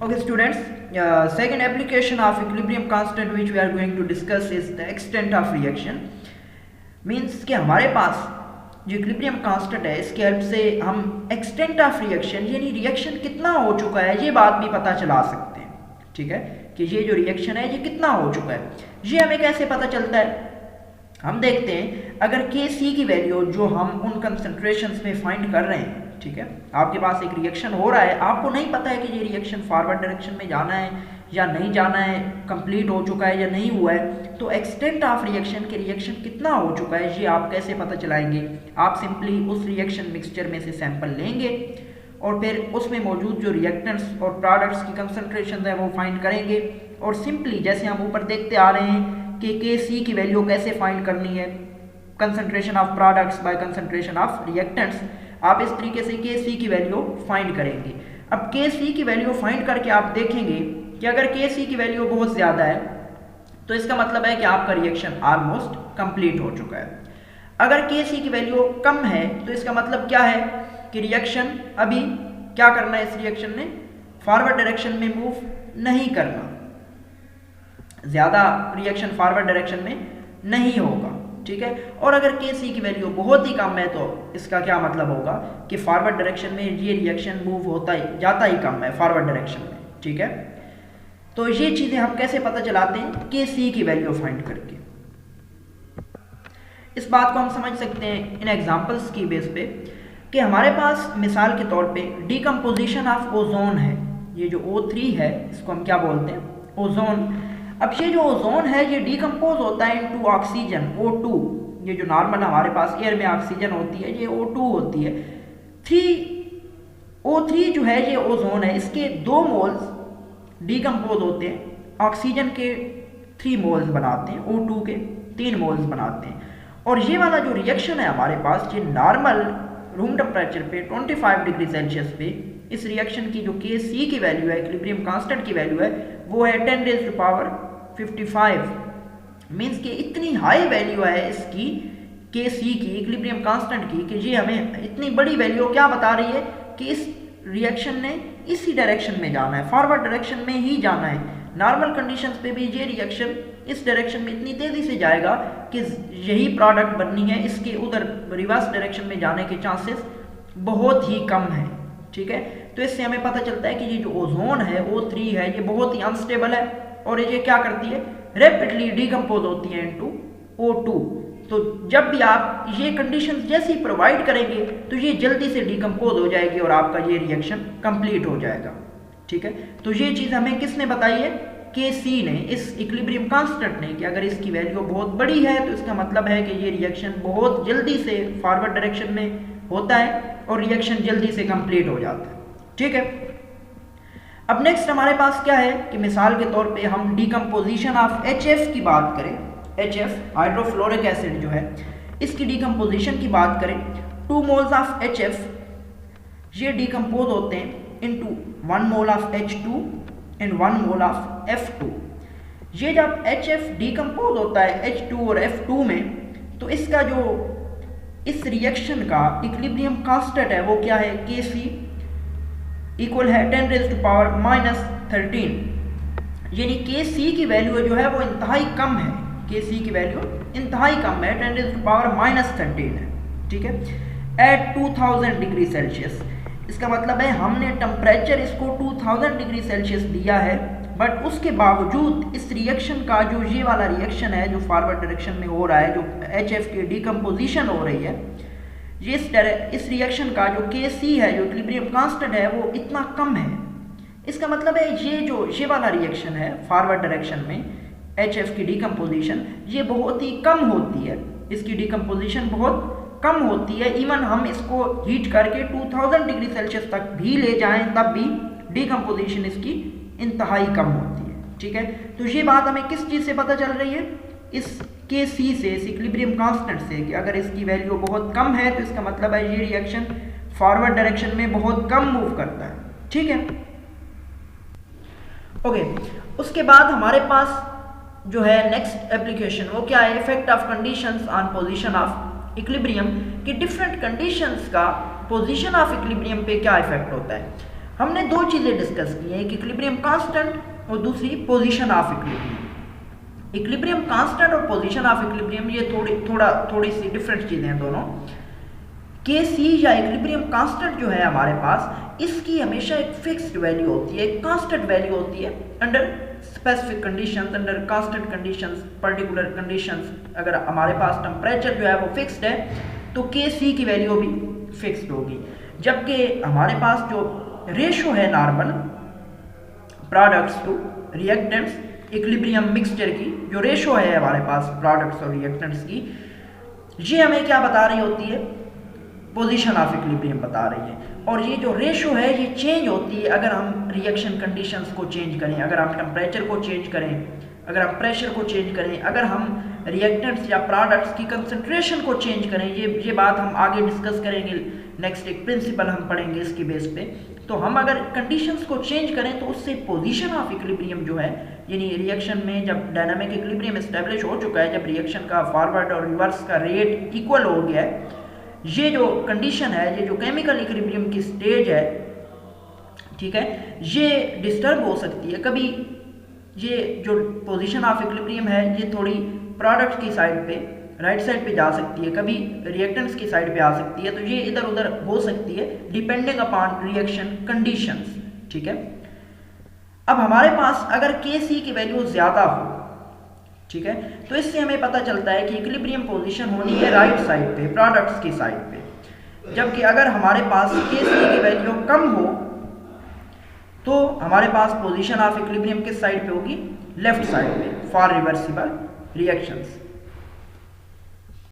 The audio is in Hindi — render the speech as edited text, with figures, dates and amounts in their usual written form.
Okay, students, second application of equilibrium constant which we are going to discuss is the extent of reaction. Means कि हमारे पास जो इक्विलिब्रियम कांस्टेंट है इसके हेल्प से हम एक्सटेंट ऑफ रिएक्शन यानी रिएक्शन कितना हो चुका है ये बात भी पता चला सकते हैं. ठीक है कि ये जो रिएक्शन है ये कितना हो चुका है, ये हमें कैसे पता चलता है. हम देखते हैं अगर Kc की वैल्यू जो हम उन कंसंट्रेशंस में फाइंड कर रहे हैं, ठीक है, आपके पास एक रिएक्शन हो रहा है, आपको नहीं पता है कि ये रिएक्शन फॉरवर्ड डायरेक्शन में जाना है या नहीं जाना है, कंप्लीट हो चुका है या नहीं हुआ है, तो एक्सटेंट ऑफ रिएक्शन के रिएक्शन कितना हो चुका है ये आप कैसे पता चलाएंगे. आप सिंपली उस रिएक्शन मिक्सचर में से सैंपल लेंगे और फिर उसमें मौजूद जो रिएक्टेंट्स और प्रोडक्ट्स की कंसंट्रेशन है वो फाइंड करेंगे. और सिंपली जैसे हम ऊपर देखते आ रहे हैं कि Kc की वैल्यू कैसे फाइंड करनी है, concentration of products by concentration of reactants, आप इस तरीके से Kc की वैल्यू फाइंड करेंगे. अब Kc की वैल्यू फाइंड करके आप देखेंगे कि अगर Kc की वैल्यू बहुत ज़्यादा है तो इसका मतलब है कि आपका रिएक्शन ऑलमोस्ट कंप्लीट हो चुका है. अगर Kc की वैल्यू कम है तो इसका मतलब क्या है कि रिएक्शन अभी क्या करना है, इस रिएक्शन ने फॉरवर्ड डायरेक्शन में मूव नहीं करना, ज़्यादा रिएक्शन फॉरवर्ड डायरेक्शन में नहीं होगा. ठीक है, और अगर Kc की वैल्यू बहुत ही कम है तो इसका क्या मतलब होगा कि फॉरवर्ड डायरेक्शन में ये रिएक्शन मूव होता ही जाता ही कम है फॉरवर्ड डायरेक्शन में. ठीक है, तो ये चीज़ें हम कैसे पता चलाते हैं Kc की वैल्यू फाइंड करके. इस बात को हम समझ सकते हैं इन एग्जांपल्स की बेस पे कि हमारे पास मिसाल के तौर पे डिकम्पोजिशन ऑफ ओजोन है. ये जो O3 है इसको हम क्या बोलते हैं, ओजोन. अब ये जो ओजोन है ये डिकम्पोज होता है इनटू ऑक्सीजन O2. ये जो नॉर्मल हमारे पास एयर में ऑक्सीजन होती है ये O2 होती है. O3 जो है ये ओजोन है, इसके 2 मोल्स डिकम्पोज होते हैं, ऑक्सीजन के 3 मोल्स बनाते हैं, O2 के 3 मोल्स बनाते हैं. और ये वाला जो रिएक्शन है हमारे पास ये नॉर्मल रूम टेम्परेचर पे 25 डिग्री सेल्सियस पे इस रिएक्शन की जो Kc की वैल्यू है, इक्विलिब्रियम कांस्टेंट की वैल्यू है, वो है 10⁻55. मीन्स कि इतनी हाई वैल्यू है इसकी Kc की इक्विलिब्रियम कांस्टेंट की कि ये हमें इतनी बड़ी वैल्यू क्या बता रही है कि इस रिएक्शन ने इसी डायरेक्शन में जाना है, फॉरवर्ड डायरेक्शन में ही जाना है. नॉर्मल कंडीशंस पे भी ये रिएक्शन इस डायरेक्शन में इतनी तेज़ी से जाएगा कि यही प्रोडक्ट बननी है, इसके उधर रिवर्स डायरेक्शन में जाने के चांसेस बहुत ही कम है. ठीक है, तो इससे हमें पता चलता है कि ये जो ओजोन है O3 है ये बहुत ही अनस्टेबल है और ये क्या करती है, रैपिडली डिकम्पोज होती है इनटू O2. तो जब भी आप ये कंडीशंस जैसी प्रोवाइड करेंगे तो ये जल्दी से डिकम्पोज हो जाएगी और आपका ये रिएक्शन कंप्लीट हो जाएगा. ठीक है, तो ये चीज़ हमें किसने बताई है, Kc ने, इस इक्विलिब्रियम कांस्टेंट ने, कि अगर इसकी वैल्यू बहुत बड़ी है तो इसका मतलब है कि ये रिएक्शन बहुत जल्दी से फॉरवर्ड डायरेक्शन में होता है और रिएक्शन जल्दी से कंप्लीट हो जाता है. ठीक है, अब नेक्स्ट हमारे पास क्या है कि मिसाल के तौर पे हम डिकम्पोजिशन ऑफ HF की बात करें. HF हाइड्रोफ्लोरिक एसिड जो है इसकी डिकम्पोजिशन की बात करें, 2 मोल्स ऑफ HF ये डिकम्पोज होते हैं into 1 mole of H2 and 1 mole of F2. ये जब HF डिकम्पोज होता है H2 और F2 में तो इसका जो इस रिएक्शन का इक्विलिब्रियम कांस्टेंट है वो क्या है, Kc इक्वल है 10⁻⁻13. यानी Kc की वैल्यू जो है वो इंतहाई कम है, Kc की वैल्यू इंतहाई कम है, 10⁻⁻13 है. ठीक है, एट 2000 डिग्री सेल्सियस. इसका मतलब है हमने टेम्परेचर इसको 2000 डिग्री सेल्सियस दिया है, बट उसके बावजूद इस रिएक्शन का जो ये वाला रिएक्शन है जो फॉरवर्ड डायरेक्शन में हो रहा है, जो HF की डिकम्पोजिशन हो रही है, ये इस रिएक्शन का जो Kc है, जो इक्विलिब्रियम कांस्टेंट है, वो इतना कम है. इसका मतलब है ये वाला रिएक्शन है फॉरवर्ड डायरेक्शन में HF की डिकम्पोजिशन ये बहुत ही कम होती है, इसकी डिकम्पोजिशन बहुत कम होती है. इवन हम इसको हीट करके 2000 डिग्री सेल्सियस तक भी ले जाएं तब भी डिकम्पोजिशन इसकी इंतहाई कम होती है. ठीक है, तो ये बात हमें किस चीज़ से पता चल रही है, इस Kc से, इस इक्विलिब्रियम कांस्टेंट से, कि अगर इसकी वैल्यू बहुत कम है तो इसका मतलब है ये रिएक्शन फॉरवर्ड डायरेक्शन में बहुत कम मूव करता है. ठीक है, ओके. उसके बाद हमारे पास जो है नेक्स्ट एप्लीकेशन वो क्या है, effect of conditions on position of equilibrium, कि डिफरेंट कंडीशंस का पोजीशन ऑफ इक्विलिब्रियम पे क्या इफेक्ट होता है. हमने दो चीज़ें डिस्कस की हैं, एक इक्विलिब्रियम कांस्टेंट और दूसरी position of equilibrium. Equilibrium constant और पोजीशन ऑफ इक्विलिब्रियम ये थोड़ी सी डिफरेंट चीज़ें हैं दोनों। के सी या इक्विलिब्रियम कांस्टेंट जो है हमारे पास, इसकी हमेशा एक फिक्स्ड वैल्यू होती है, एक कांस्टेंट वैल्यू होती है under specific conditions, under constant conditions, particular conditions. अगर हमारे पास टेम्परेचर जो है वो फिक्स्ड है तो के सी की वैल्यू भी फिक्स्ड होगी। जबकि हमारे पास जो रेशो है normal products to reactants equilibrium mixture की, जो रेशो है हमारे पास प्रोडक्ट्स और रिएक्टेंट्स की, ये हमें क्या बता रही होती है, पोजीशन ऑफ इक्विलिब्रियम बता रही है। और ये जो रेशो है ये चेंज होती है अगर हम रिएक्शन कंडीशंस को चेंज करें, अगर हम टेम्परेचर को चेंज करें, अगर हम प्रेशर को चेंज करें, अगर हम रिएक्टेंट्स या प्रोडक्ट्स की कंसंट्रेशन को चेंज करें। ये बात हम आगे डिस्कस करेंगे, नेक्स्ट एक प्रिंसिपल हम पढ़ेंगे इसकी बेस पे। तो हम अगर कंडीशंस को चेंज करें तो उससे पोजीशन ऑफ इक्विलिब्रियम जो है, यानी रिएक्शन में जब डायनामिक इक्विलिब्रियम एस्टेब्लिश हो चुका है, जब रिएक्शन का फॉरवर्ड और रिवर्स का रेट इक्वल हो गया है, ये जो कंडीशन है, ये जो केमिकल इक्विलिब्रियम की स्टेज है, ठीक है, ये डिस्टर्ब हो सकती है। कभी ये जो पोजीशन ऑफ इक्विलिब्रियम है ये थोड़ी प्रोडक्ट की साइड पे, राइट साइड पे जा सकती है, कभी रिएक्टेंट्स की साइड पे आ सकती है। तो ये इधर उधर हो सकती है डिपेंडिंग अपॉन रिएक्शन कंडीशंस, ठीक है। अब हमारे पास अगर के सी की वैल्यू ज़्यादा हो, ठीक है, तो इससे हमें पता चलता है कि इक्विलिब्रियम पोजीशन होनी है राइट साइड पे, प्रोडक्ट्स की साइड पे। जबकि अगर हमारे पास के सी की वैल्यू कम हो तो हमारे पास पोजीशन ऑफ इक्विलिब्रियम किस साइड पे होगी, लेफ्ट साइड पे, फॉर रिवर्सिबल रिएक्शंस।